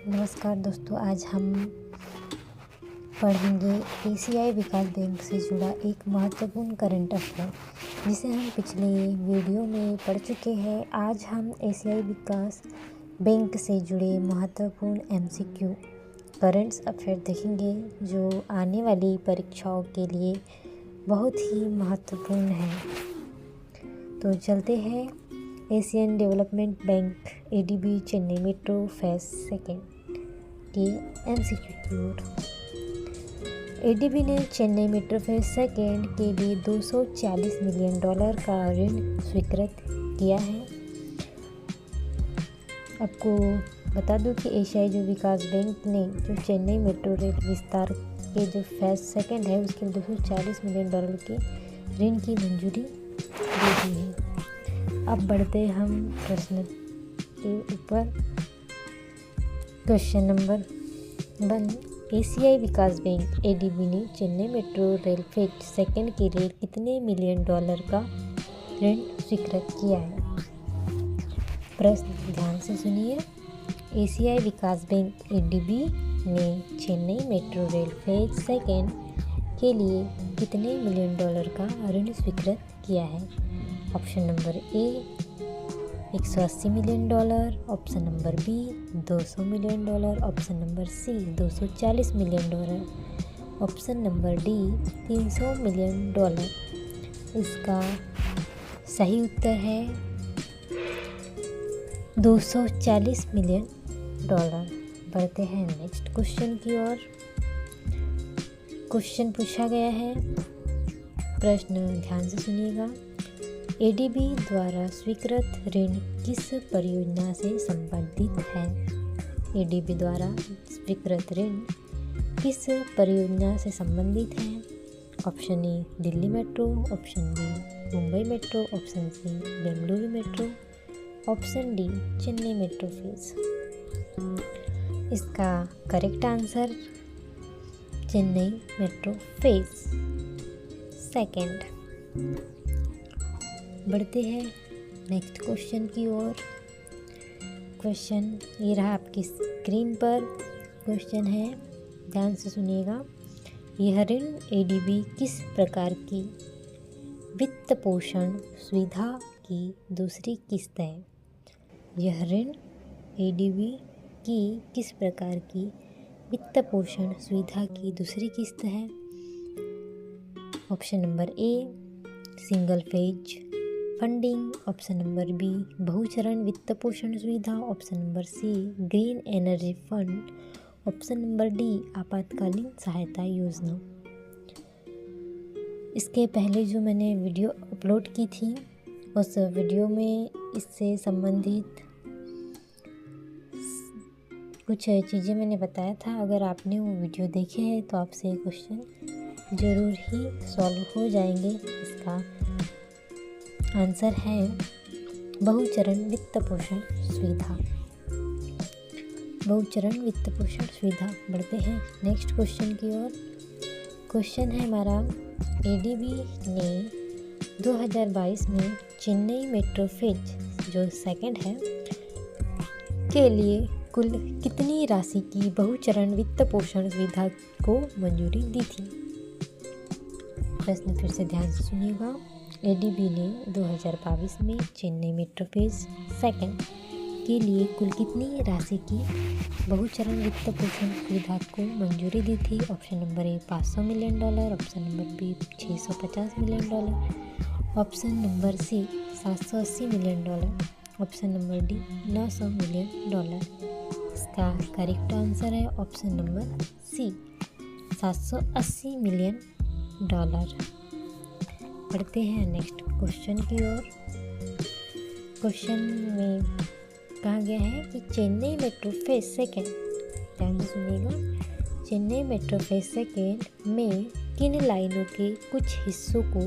नमस्कार दोस्तों, आज हम पढ़ेंगे एशियाई विकास बैंक से जुड़ा एक महत्वपूर्ण करंट अफेयर जिसे हम पिछले वीडियो में पढ़ चुके हैं। आज हम एशियाई विकास बैंक से जुड़े महत्वपूर्ण एमसीक्यू करंट अफेयर देखेंगे जो आने वाली परीक्षाओं के लिए बहुत ही महत्वपूर्ण है। तो चलते हैं Asian development bank ADB Chennai metro phase second के एमसीक्यू की ओर। एडीबी ने चेन्नई मेट्रो फेज सेकेंड के लिए $240 मिलियन का ऋण स्वीकृत किया है। आपको बता दूं कि एशियाई जो विकास बैंक ने जो चेन्नई मेट्रो रेल विस्तार के जो फेज सेकेंड है उसके $240 मिलियन के ऋण की मंजूरी दे दी है। अब बढ़ते हम प्रश्न के ऊपर। क्वेश्चन नंबर 1, एशियाई विकास बैंक एडीबी ने Chennai metro rail phase second के लिए कितने मिलियन डॉलर का ऋण स्वीकृत किया है? प्रश्न ध्यान से सुनिए। एशियाई विकास बैंक एडीबी ने Chennai metro rail phase second के लिए कितने मिलियन डॉलर का ऋण स्वीकृत किया है? Option number A $180 million, option number B $200 million, option number C $240 million, option number D $300 million. इसका सही उत्तर है $240 मिलियन। बढ़ते हैं नेक्स्ट क्वेश्चन की ओर। क्वेश्चन पूछा गया है, प्रश्न ध्यान से सुनिएगा। एडीबी द्वारा स्वीकृत ऋण किस परियोजना से संबंधित है? एडीबी द्वारा स्वीकृत ऋण किस परियोजना से संबंधित है? Option A Delhi metro, option B Mumbai metro, option C Bengaluru metro, option D Chennai metro phase. इसका correct answer Chennai metro phase second. बढ़ते हैं नेक्स्ट क्वेश्चन की ओर। क्वेश्चन ये रहा आपकी स्क्रीन पर। क्वेश्चन है, ध्यान से सुनिएगा। यह ऋण एडीबी किस प्रकार की वित्त पोषण सुविधा की दूसरी किस्त है? यह ऋण एडीबी की किस प्रकार की वित्त पोषण सुविधा की दूसरी किस्त है? Option number A single phase funding, option number B बहुचरण वित्त पोषण सुविधा, option number C green energy fund, option number D आपातकालीन सहायता योजना। इसके पहले जो मैंने वीडियो अपलोड की थी उस वीडियो में इससे संबंधित कुछ चीज़ें मैंने बताया था। अगर आपने वो वीडियो देखे हैं तो आपसे क्वेश्चन ज़रूर ही सॉल्व हो जाएंगे। इसका आंसर है बहुचरण वित्त पोषण सुविधा। बहुचरण वित्त पोषण सुविधा। बढ़ते हैं नेक्स्ट क्वेश्चन की ओर। क्वेश्चन है हमारा, एडीबी ने 2022 में चेन्नई मेट्रो फेज जो सेकंड है के लिए कुल कितनी राशि की बहुचरण वित्त पोषण सुविधा को मंजूरी दी थी? प्रश्न फिर से ध्यान से सुनिएगा। एडीबी ने 2022 में चेन्नई मेट्रो फेज सेकेंड के लिए कुल कितनी राशि की बहुचरण वित्त पोषण सुविधा को मंजूरी दी थी? Option number A $500 million, option number B $650 million, option number C $780 million, option number D $900 million. इसका करेक्ट आंसर है ऑप्शन नंबर सी $780 मिलियन। बढ़ते हैं नेक्स्ट क्वेश्चन की ओर। क्वेश्चन में कहा गया है कि चेन्नई मेट्रो फेज सेकेंड, ध्यान से सुनिएगा, चेन्नई मेट्रो फेज सेकेंड में किन लाइनों के कुछ हिस्सों को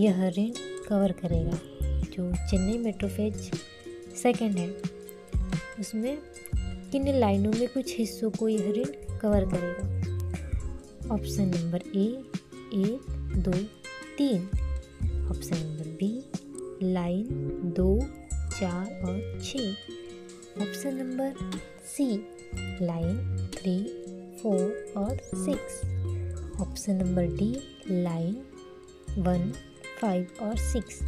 यह ऋण कवर करेगा? जो चेन्नई मेट्रो फेज सेकेंड है उसमें किन लाइनों में कुछ हिस्सों को यह ऋण कवर करेगा? Option number A 1, 2, 3, option number B line 2, 4 और 6, ऑप्शन नंबर सी लाइन 3, 4 और 6। ऑप्शन नंबर डी लाइन 1, 5 और 6।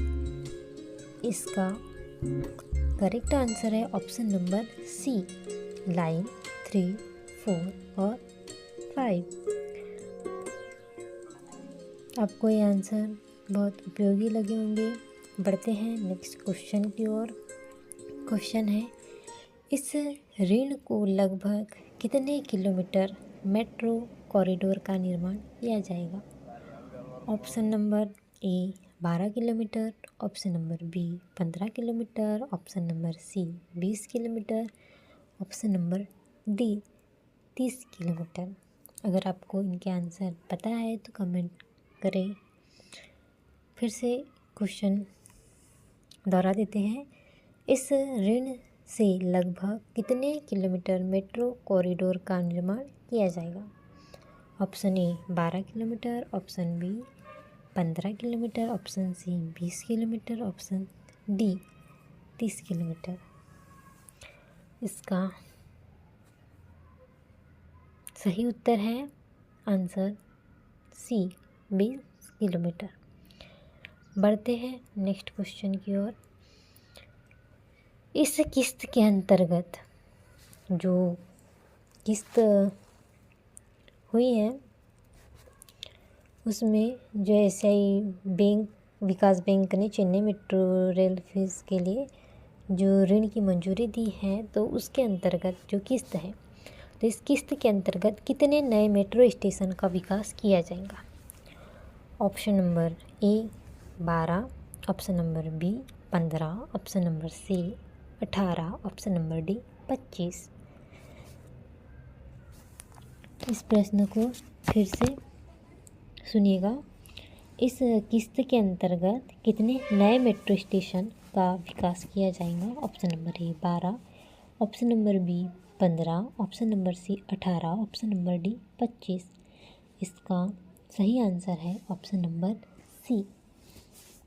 इसका करेक्ट आंसर है ऑप्शन नंबर सी लाइन 3, 4 और 5। आपको ये आंसर बहुत उपयोगी लगे होंगे। बढ़ते हैं नेक्स्ट क्वेश्चन की ओर। क्वेश्चन है, इस ऋण को लगभग कितने किलोमीटर मेट्रो कॉरिडोर का निर्माण किया जाएगा? Option number A 12 kilometre, option number B 15 kilometre, option number C 20 kilometre, option number D 30 kilometre. अगर आपको इनके आंसर पता है तो कमेंट करें। फिर से क्वेश्चन दोहरा देते हैं। इस ऋण से लगभग कितने किलोमीटर मेट्रो कॉरिडोर का निर्माण किया जाएगा? Option A 12 kilometre, option B 15 kilometre, option C 20 kilometre, option D 30 kilometre. इसका सही उत्तर है आंसर सी 20 किलोमीटर। बढ़ते हैं नेक्स्ट क्वेश्चन की ओर। इस किस्त के अंतर्गत जो किस्त हुई है उसमें जो एसआई बैंक विकास बैंक ने चेन्नई मेट्रो रेल फीस के लिए जो ऋण की मंजूरी दी है, तो उसके अंतर्गत जो किस्त है, तो इस किस्त के अंतर्गत कितने नए मेट्रो स्टेशन का विकास किया जाएगा? Option number A 12, option number B 15, option number C 18, option number D 25। इस प्रश्न को फिर से सुनिएगा। इस किस्त के अंतर्गत कितने नए मेट्रो स्टेशन का विकास किया जाएगा? Option number A 12, option number B 15, option number C 18, option number D 25। इसका सही आंसर है ऑप्शन नंबर सी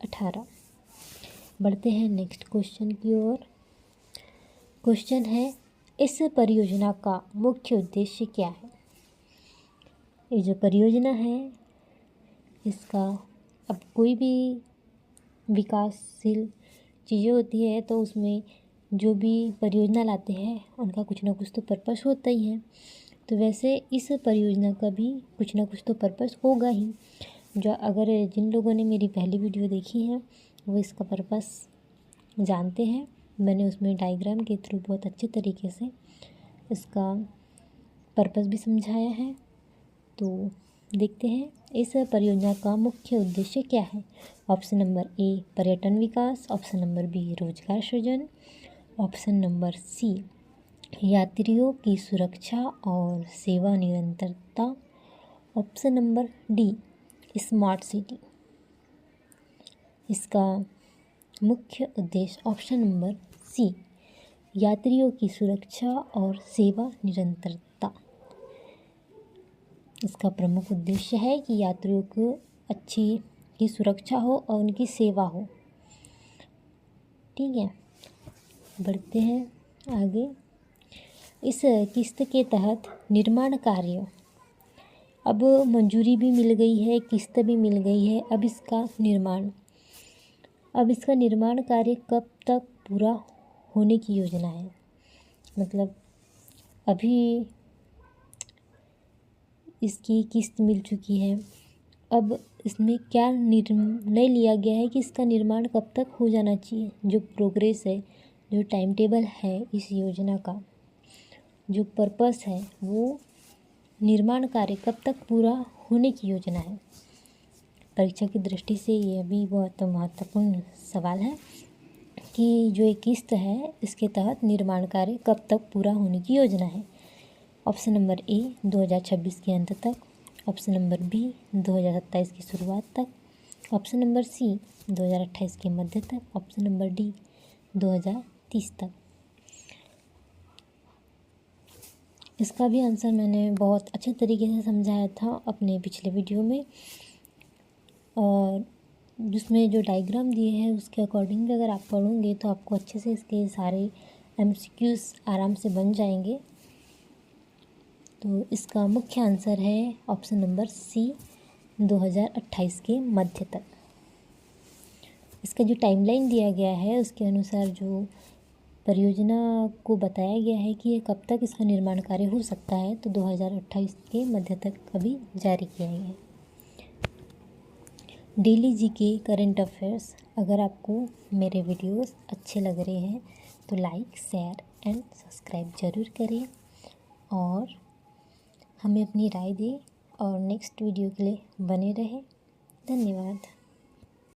18। बढ़ते हैं नेक्स्ट क्वेश्चन की ओर। क्वेश्चन है, इस परियोजना का मुख्य उद्देश्य क्या है? ये जो परियोजना है इसका, अब कोई भी विकासशील चीज़ें होती है तो उसमें जो भी परियोजना लाते हैं उनका कुछ ना कुछ तो पर्पस होता ही है। तो वैसे इस परियोजना का भी कुछ ना कुछ तो पर्पस होगा ही। जो अगर जिन लोगों ने मेरी पहली वीडियो देखी है वो इसका पर्पस जानते हैं। मैंने उसमें डायग्राम के थ्रू बहुत अच्छे तरीके से इसका पर्पस भी समझाया है। तो देखते हैं इस परियोजना का मुख्य उद्देश्य क्या है। ऑप्शन नंबर ए पर्यटन विकास, ऑप्शन नंबर बी रोजगार सृजन, ऑप्शन नंबर सी यात्रियों की सुरक्षा और सेवा निरंतरता, option number D smart city. इसका मुख्य उद्देश्य ऑप्शन नंबर सी यात्रियों की सुरक्षा और सेवा निरंतरता। इसका प्रमुख उद्देश्य है कि यात्रियों को अच्छी की सुरक्षा हो और उनकी सेवा हो। ठीक है, बढ़ते हैं आगे। इस किस्त के तहत निर्माण कार्य, अब मंजूरी भी मिल गई है, किस्त भी मिल गई है, अब इसका निर्माण कार्य कब तक पूरा होने की योजना है? मतलब अभी इसकी किस्त मिल चुकी है, अब इसमें क्या निर्णय लिया गया है कि इसका निर्माण कब तक हो जाना चाहिए? जो प्रोग्रेस है, जो टाइम टेबल है इस योजना का, जो पर्पस है, वो निर्माण कार्य कब तक पूरा होने की योजना है? परीक्षा की दृष्टि से ये भी बहुत महत्वपूर्ण सवाल है कि जो एक किस्त है इसके तहत निर्माण कार्य कब तक पूरा होने की योजना है। ऑप्शन नंबर ए 2026 के अंत तक, ऑप्शन नंबर बी 2027 की शुरुआत तक, ऑप्शन नंबर सी 2028 के मध्य तक, ऑप्शन नंबर डी 2030 तक। इसका भी आंसर मैंने बहुत अच्छे तरीके से समझाया था अपने पिछले वीडियो में, और जिसमें जो डायग्राम दिए हैं उसके अकॉर्डिंग अगर आप पढ़ोगे तो आपको अच्छे से इसके सारे MCQs आराम से बन जाएंगे। तो इसका मुख्य आंसर है ऑप्शन नंबर सी, 2028 के मध्य तक। इसका जो टाइमलाइन दिया गया है उसके अनुसार जो परियोजना को बताया गया है कि ये कब तक इसका निर्माण कार्य हो सकता है, तो 2028 के मध्य तक अभी जारी किया गया है। डेली जीके करंट अफेयर्स, अगर आपको मेरे वीडियोस अच्छे लग रहे हैं तो लाइक, शेयर एंड सब्सक्राइब ज़रूर करें और हमें अपनी राय दें और नेक्स्ट वीडियो के लिए बने रहें। धन्यवाद।